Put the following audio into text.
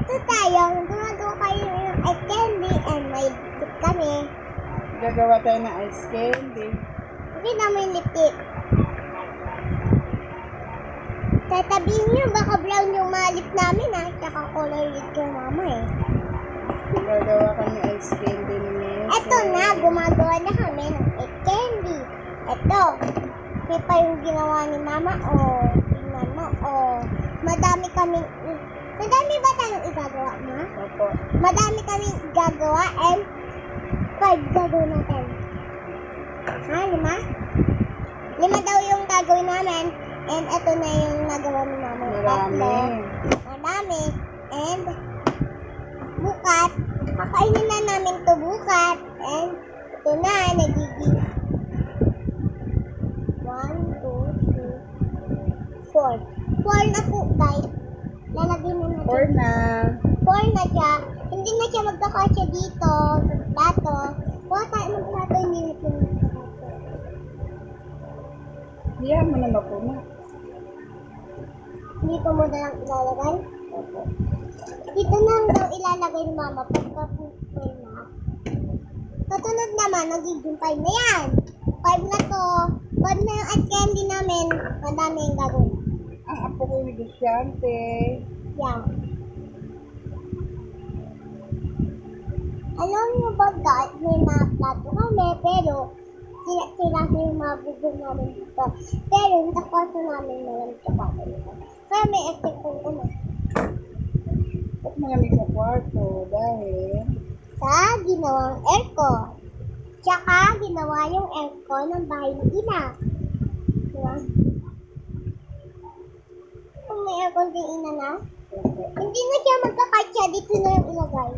Ito tayo, gumagawa kayo ng ice candy and may lipstick kami. Gagawa tayo ng ice candy. Hindi namin lipstick. Tatabihin nyo, baka brown yung mga lip namin ha. Tsaka color lip kay mama eh. Gagawa kami ice candy ni Mesa. Eto na, gumagawa na kami ng ice candy. Eto, may pa yung ginawa ni mama. Oh, tingnan mo. Oh, madami ba tayong igagawa ma? Opo. Madami kaming igagawa and 5 gagawin natin. Ha, 5? 5 daw yung gagawin namin. And ito na yung nagawa ni mama. Marami. Madami. And bukas, kakainin na namin to bukas. And ito na, nagiging 1, 2, 3, 4. 4 na po guys. Lalagyan na natin. 4 na. 4 na siya. Hindi na siya magkakasya dito. Sa plato. Kuha tayo ng plato. Hindi na siya magkakasya. Hiyahan mo na mapuna. Dito mo na lang ilalagay. Opo. Dito na lang daw ilalagay ni mama pagka-pupil na. Katunod naman, nagiging 5 na yan. 5 na to. 5 na yung ice candy namin. Madami yung gagawin. Ang apo ko yung negosyante. Yan. Alam niyo ba guys, may mga plato kami, pero sila yung mga bubog namin dito. Pero yung takwaso namin naman sa plato nito. Kaya may effect kung ano. Ba't malamig sa kwarto? Dahil Sa ginawang aircon. Tsaka ginawa yung aircon ng bahay ni Ina. Diba? Kung may aircon din Ina na, opo. hindi na siya magkakasya, dito na yung ilagay.